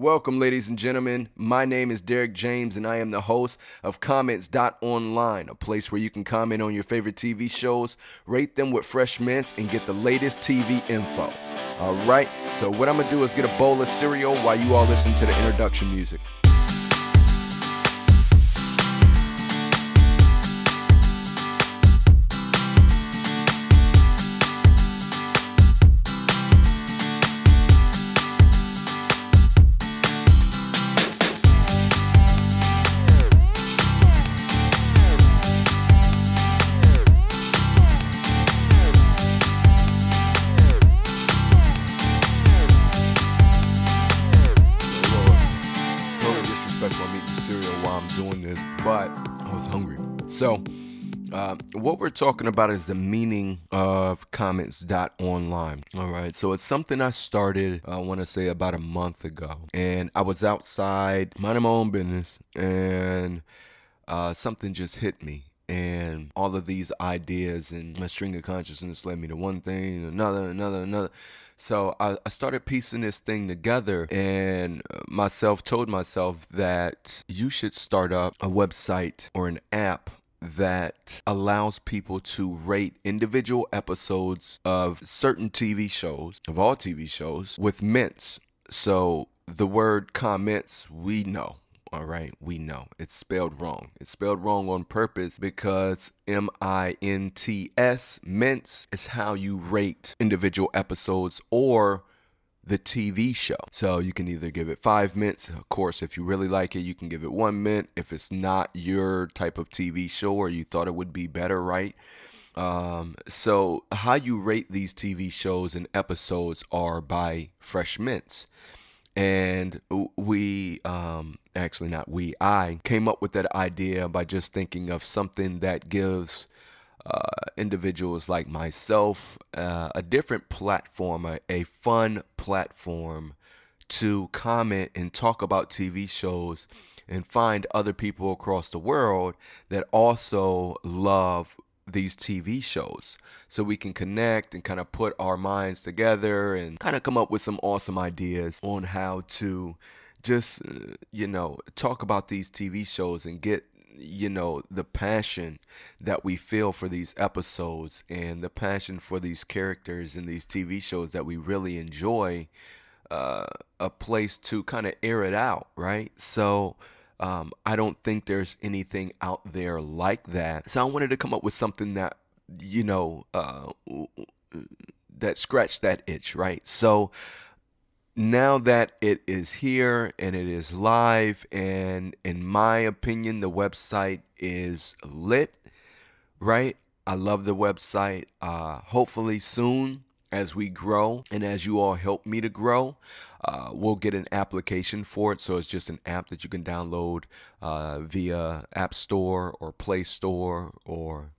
Welcome, ladies and gentlemen. My name is Derek James, and I am the host of Commints.Online, a place where you can comment on your favorite TV shows, rate them with fresh mints, and get the latest TV info. All right, so what I'm going to do is get a bowl of cereal while you all listen to the introduction music. But I was hungry. So, what we're talking about is the meaning of Commints.Online. All right. So, it's something I started, I want to say, about a month ago. And I was outside minding my own business, and something just hit me. And all of these ideas and my string of consciousness led me to one thing, another. So I started piecing this thing together, and told myself that you should start up a website or an app that allows people to rate individual episodes of certain TV shows, of all TV shows, with mints. So the word comments, we know. All right, we know it's spelled wrong. It's spelled wrong on purpose because M-I-N-T-S, mints, is how you rate individual episodes or the TV show. So you can either give it 5 mints. Of course, if you really like it, you can give it 1 mint. If it's not your type of TV show or you thought it would be better, right? So how you rate these TV shows and episodes are by fresh mints. And I came up with that idea by just thinking of something that gives individuals like myself a different platform, a fun platform to comment and talk about TV shows and find other people across the world that also love these TV shows, so we can connect and kind of put our minds together and kind of come up with some awesome ideas on how to just talk about these TV shows and get the passion that we feel for these episodes and the passion for these characters in these TV shows that we really enjoy, a place to kind of air it out, right? So I don't think there's anything out there like that. So I wanted to come up with something that, that scratched that itch, right? So now that it is here and it is live, and in my opinion, the website is lit, right? I love the website. Hopefully soon, as we grow and as you all help me to grow, we'll get an application for it. So it's just an app that you can download via App Store or Play Store or,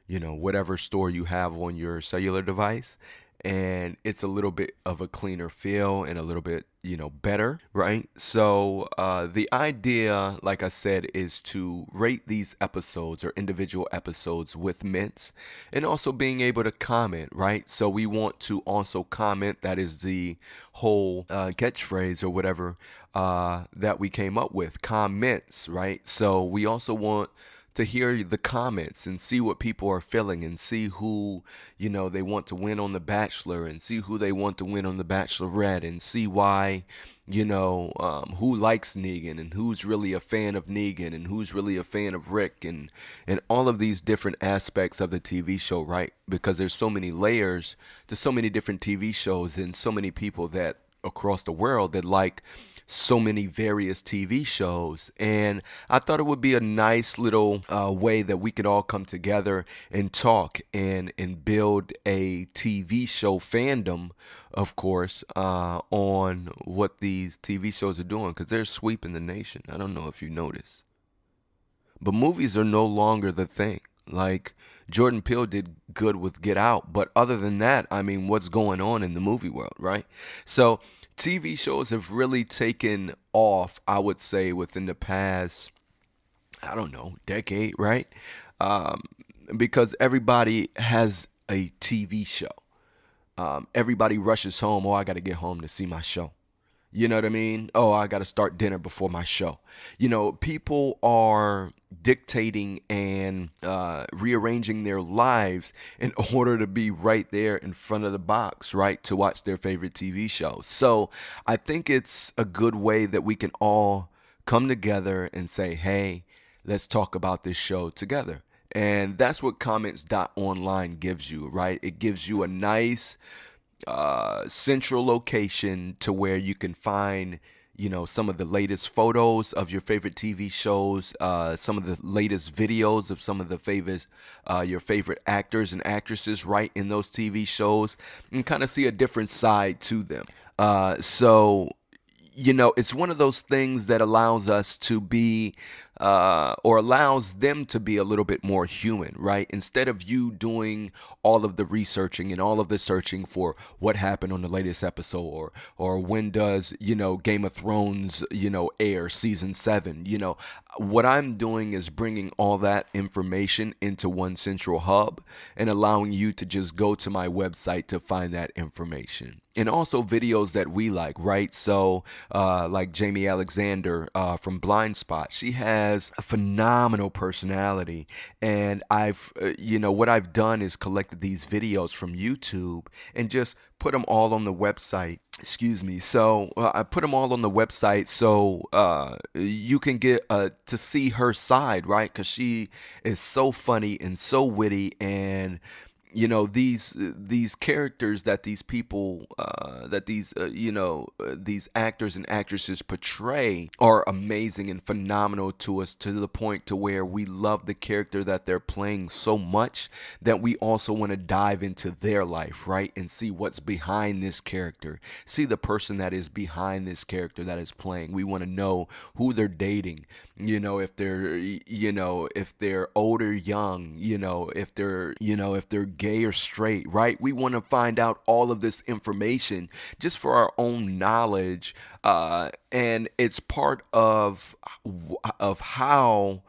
whatever store you have on your cellular device. And it's a little bit of a cleaner feel and a little bit, better, right? So the idea, like I said, is to rate these episodes or individual episodes with mints and also being able to comment, right? So we want to also comment. That is the whole catchphrase or whatever that we came up with, comments, right? So we also want to hear the comments and see what people are feeling and see who, they want to win on The Bachelor and see who they want to win on The Bachelorette and see why, who likes Negan and who's really a fan of Negan and who's really a fan of Rick and all of these different aspects of the TV show, right? Because there's so many layers to so many different TV shows and so many people that across the world that like so many various TV shows. And I thought it would be a nice little way that we could all come together and talk and build a TV show fandom, of course, on what these TV shows are doing, because they're sweeping the nation. I don't know if you noticed, but movies are no longer the thing. Like, Jordan Peele did good with Get Out, but other than that, I mean, what's going on in the movie world, right? So TV shows have really taken off, I would say, within the past, decade, right? Because everybody has a TV show. Everybody rushes home. Oh, I got to get home to see my show. You know what I mean? Oh, I got to start dinner before my show. People are dictating and rearranging their lives in order to be right there in front of the box, right, to watch their favorite TV show. So I think it's a good way that we can all come together and say, hey, let's talk about this show together. And that's what Commints.Online gives you, right? It gives you a nice central location to where you can find some of the latest photos of your favorite TV shows, some of the latest videos of some of the favorites, your favorite actors and actresses right in those TV shows, and kind of see a different side to them. So it's one of those things that allows us to be, or allows them to be a little bit more human, right? Instead of you doing all of the researching and all of the searching for what happened on the latest episode, or when does, Game of Thrones, air season 7, what I'm doing is bringing all that information into one central hub and allowing you to just go to my website to find that information. And also videos that we like, right? So, like Jamie Alexander from Blind Spot, she has a phenomenal personality. And what I've done is collected these videos from YouTube and just put them all on the website. Excuse me. So I put them all on the website so you can get to see her side, right? Because she is so funny and so witty, and these characters that these people that these actors and actresses portray are amazing and phenomenal to us, to the point to where we love the character that they're playing so much that we also want to dive into their life, right, and see what's behind this character, see the person that is behind this character that is playing. We want to know who they're dating, if they're old or young, if they're gay or straight, right? We want to find out all of this information just for our own knowledge, and it's part of how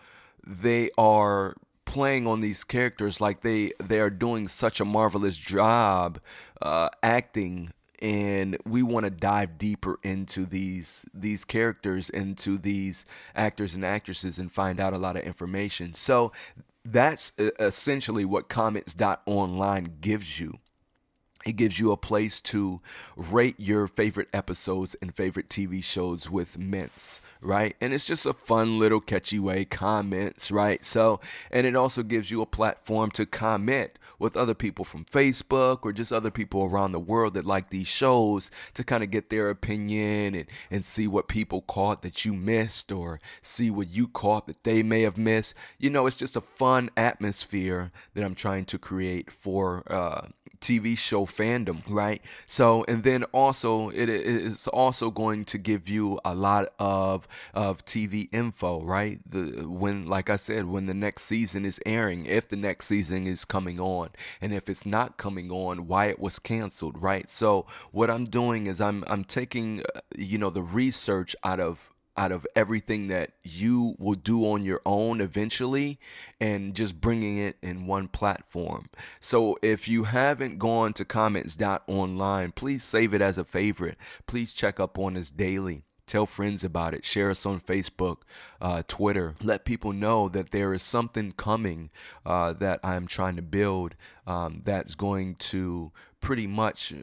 they are playing on these characters. Like they are doing such a marvelous job acting, and we want to dive deeper into these characters, into these actors and actresses, and find out a lot of information. So that's essentially what Commints.Online gives you. It gives you a place to rate your favorite episodes and favorite TV shows with mints, right? And it's just a fun little catchy way, comments, right? So, and it also gives you a platform to comment with other people from Facebook or just other people around the world that like these shows, to kind of get their opinion, and see what people caught that you missed, or see what you caught that they may have missed. It's just a fun atmosphere that I'm trying to create for TV show fandom, right? So, and then also it is also going to give you a lot of TV info, right? Like I said, when the next season is airing, if the next season is coming on, and if it's not coming on, why it was canceled, right? So what I'm doing is I'm taking the research out of everything that you will do on your own eventually, and just bringing it in one platform. So if you haven't gone to Commints.Online, please save it as a favorite. Please check up on us daily. Tell friends about it. Share us on Facebook, Twitter. Let people know that there is something coming that I'm trying to build, that's going to pretty much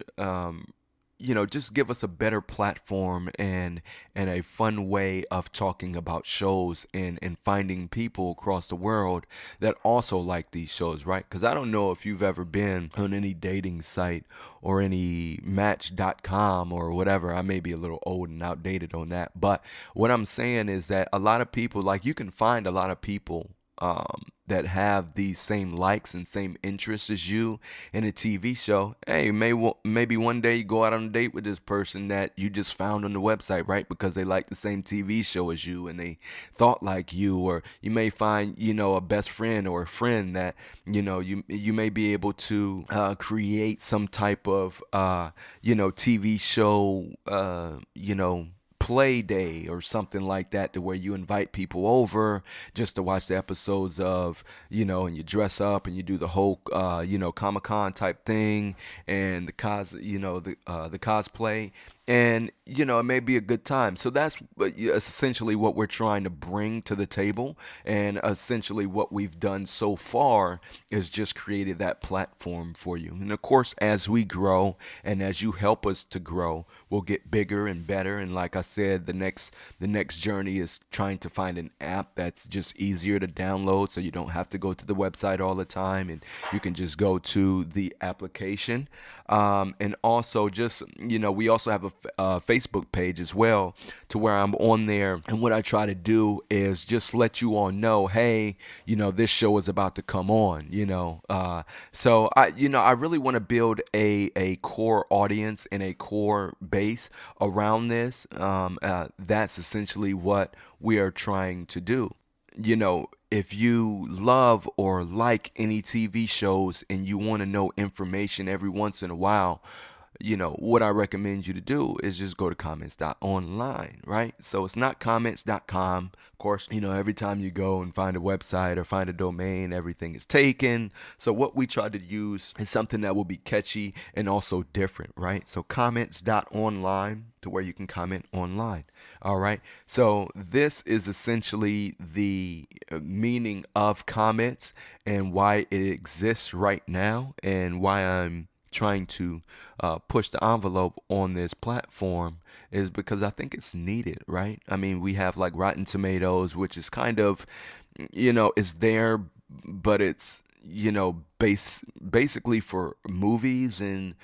just give us a better platform, and a fun way of talking about shows, and finding people across the world that also like these shows, right? Because I don't know if you've ever been on any dating site or any match.com or whatever. I may be a little old and outdated on that, but what I'm saying is that a lot of people, like, you can find a lot of people that have these same likes and same interests as you in a TV show. Hey, maybe one day you go out on a date with this person that you just found on the website, right? Because they like the same TV show as you and they thought like you. Or you may find, a best friend or a friend that, you may be able to create some type of, TV show, play day or something like that, to where you invite people over just to watch the episodes of, and you dress up and you do the whole, Comic-Con type thing, and the cosplay, And it may be a good time. So that's essentially what we're trying to bring to the table, and essentially what we've done so far is just created that platform for you. And of course, as we grow and as you help us to grow, we'll get bigger and better. And like I said, the next journey is trying to find an app that's just easier to download, so you don't have to go to the website all the time, and you can just go to the application. And also, just we also have a Facebook page as well, to where I'm on there. And what I try to do is just let you all know, hey, this show is about to come on. So I really want to build a core audience and a core base around this. That's essentially what we are trying to do. If you love or like any TV shows and you want to know information every once in a while, what I recommend you to do is just go to Commints.Online, right? So it's not Commints.com. Of course, every time you go and find a website or find a domain, everything is taken. So what we try to use is something that will be catchy and also different, right? So Commints.Online, to where you can comment online. All right. So this is essentially the meaning of comments and why it exists right now, and why I'm trying to push the envelope on this platform, is because I think it's needed, right? I mean, we have like Rotten Tomatoes, which is kind of, is there, but it's, basically for movies, and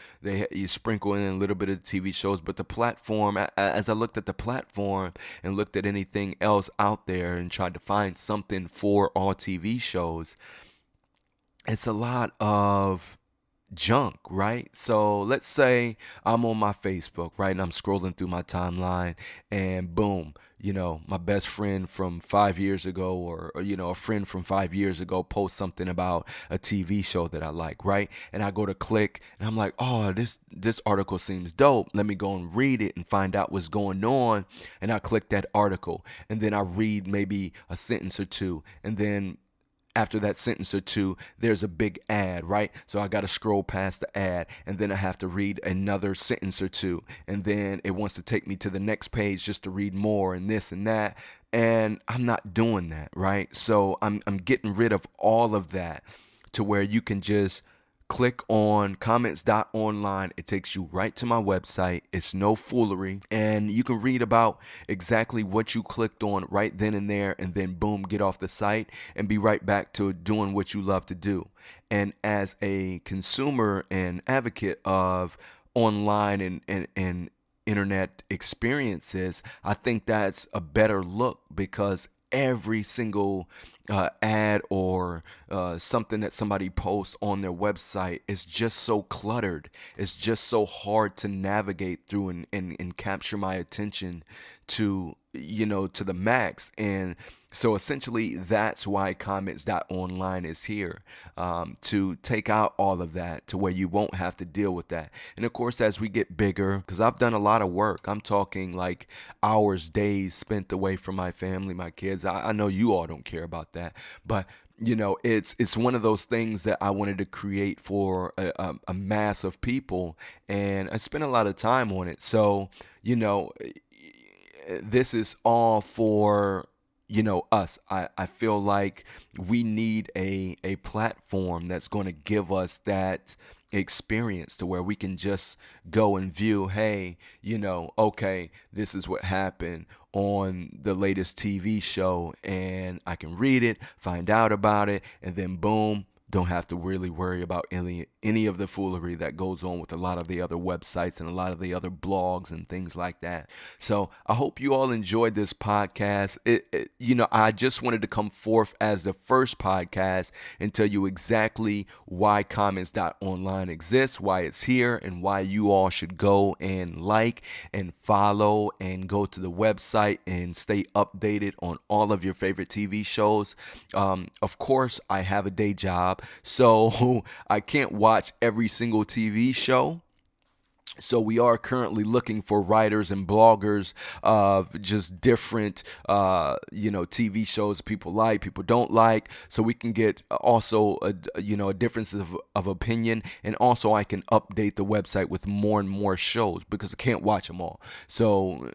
you sprinkle in a little bit of TV shows. But the platform, as I looked at the platform and looked at anything else out there and tried to find something for all TV shows, it's a lot of junk, right? So let's say I'm on my Facebook, right? And I'm scrolling through my timeline, and boom, my best friend from 5 years ago, or a friend from 5 years ago posts something about a TV show that I like, right? And I go to click, and I'm like, oh, this article seems dope. Let me go and read it and find out what's going on. And I click that article, and then I read maybe a sentence or two, and then after that sentence or two, there's a big ad, right? So I got to scroll past the ad, and then I have to read another sentence or two, and then it wants to take me to the next page just to read more, and this and that. And I'm not doing that, right? So I'm getting rid of all of that, to where you can just click on Commints.Online. It takes you right to my website. It's no foolery. And you can read about exactly what you clicked on right then and there, and then boom, get off the site and be right back to doing what you love to do. And as a consumer and advocate of online and internet experiences, I think that's a better look, because every single ad or something that somebody posts on their website is just so cluttered. It's just so hard to navigate through, and capture my attention to the max. And so essentially, that's why Commints.Online is here, to take out all of that, to where you won't have to deal with that. And of course, as we get bigger, because I've done a lot of work, I'm talking like hours, days spent away from my family, my kids. I know you all don't care about that, but it's one of those things that I wanted to create for a mass of people, and I spent a lot of time on it. So this is all for us. I feel like we need a platform that's going to give us that experience, to where we can just go and view, hey, okay, this is what happened on the latest TV show, and I can read it, find out about it, and then boom, don't have to really worry about any of the foolery that goes on with a lot of the other websites and a lot of the other blogs and things like that. So I hope you all enjoyed this podcast. I just wanted to come forth as the first podcast and tell you exactly why Commints.Online exists, why it's here, and why you all should go and like and follow and go to the website and stay updated on all of your favorite TV shows. Of course, I have a day job, so I can't watch every single TV show. So we are currently looking for writers and bloggers of just different, TV shows people like, people don't like, so we can get also a difference of opinion, and also I can update the website with more and more shows because I can't watch them all. So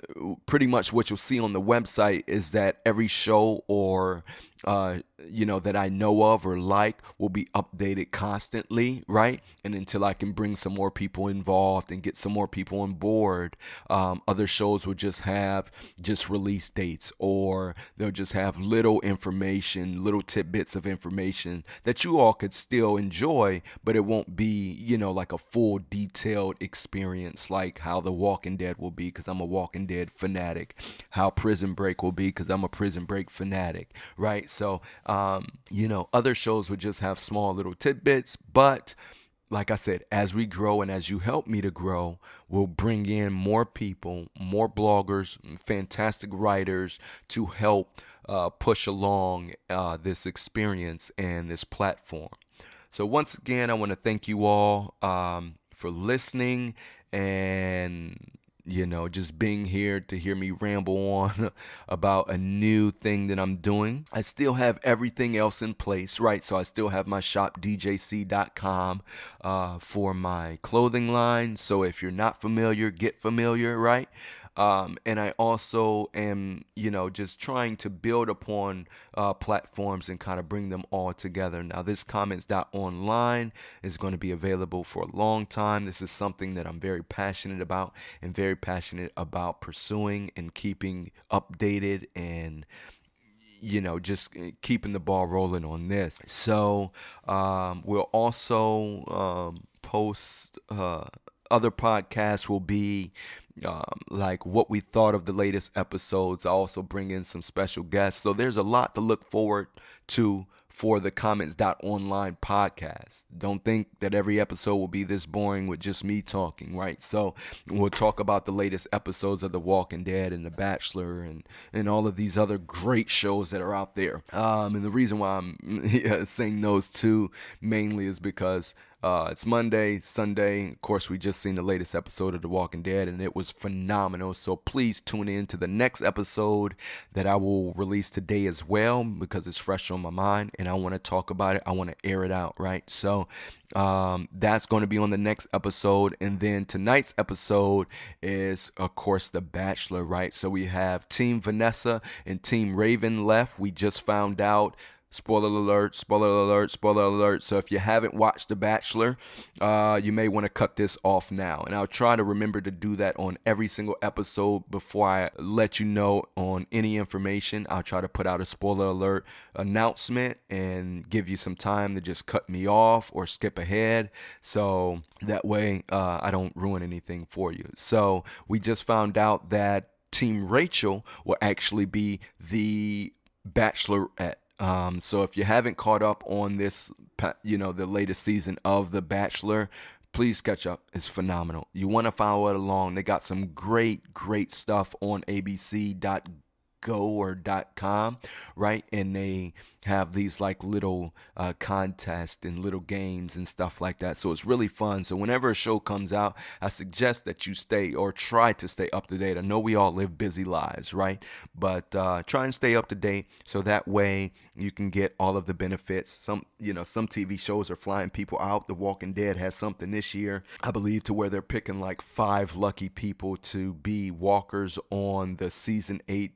pretty much what you'll see on the website is that every show or that I know of or like will be updated constantly, right? And until I can bring some more people involved and get some more people on board, other shows will just have just release dates, or they'll just have little information, little tidbits of information that you all could still enjoy, but it won't be, like a full detailed experience like how The Walking Dead will be because I'm a Walking Dead fanatic, how Prison Break will be because I'm a Prison Break fanatic, right? So, other shows would just have small little tidbits, but like I said, as we grow and as you help me to grow, we'll bring in more people, more bloggers, fantastic writers to help push along this experience and this platform. So, once again, I want to thank you all for listening and just being here to hear me ramble on about a new thing that I'm doing. I still have everything else in place, right? So I still have my shop, djc.com, for my clothing line. So if you're not familiar, get familiar, right? And I also am, just trying to build upon platforms and kind of bring them all together. Now, this Commints.Online is going to be available for a long time. This is something that I'm very passionate about and very passionate about pursuing and keeping updated and just keeping the ball rolling on this. So we'll also post other podcasts will be like what we thought of the latest episodes. I also bring in some special guests. So there's a lot to look forward to for the Commints.Online podcast. Don't think that every episode will be this boring with just me talking, right? So we'll talk about the latest episodes of The Walking Dead and The Bachelor and all of these other great shows that are out there. And the reason why I'm saying those two mainly is because it's Monday, Sunday. Of course, we just seen the latest episode of The Walking Dead, and it was phenomenal. So please tune in to the next episode that I will release today as well, because it's fresh on my mind, and I want to talk about it. I want to air it out, right? So that's going to be on the next episode. And then tonight's episode is, of course, The Bachelor, right? So we have Team Vanessa and Team Raven left. We just found out. Spoiler alert, spoiler alert, spoiler alert. So if you haven't watched The Bachelor, you may want to cut this off now. And I'll try to remember to do that on every single episode before I let you know on any information. I'll try to put out a spoiler alert announcement and give you some time to just cut me off or skip ahead. So that way I don't ruin anything for you. So we just found out that Team Rachel will actually be the Bachelorette. So if you haven't caught up on this, the latest season of The Bachelor, please catch up. It's phenomenal. You want to follow it along. They got some great stuff on abc.go or .com, right? And they have these like little contests and little games and stuff like that. So it's really fun. So whenever a show comes out, I suggest that you stay or try to stay up to date. I know we all live busy lives, right? But try and stay up to date so that way you can get all of the benefits. Some TV shows are flying people out. The Walking Dead has something this year, I believe, to where they're picking like 5 lucky people to be walkers on the season 8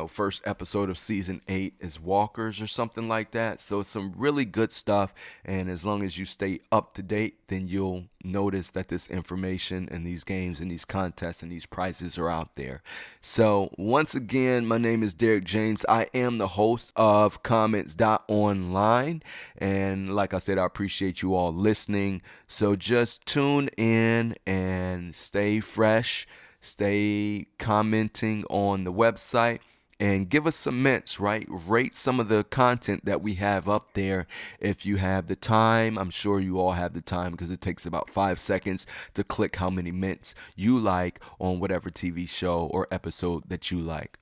first episode of season 8 is walkers or something like that. So it's some really good stuff, and as long as you stay up to date, then you'll notice that this information and these games and these contests and these prizes are out there. So once again, my name is Derek James. I am the host of Commints.Online, and like I said, I appreciate you all listening. So just tune in and stay fresh. Stay commenting on the website and give us some mints, right? Rate some of the content that we have up there if you have the time. I'm sure you all have the time because it takes about 5 seconds to click how many mints you like on whatever TV show or episode that you like.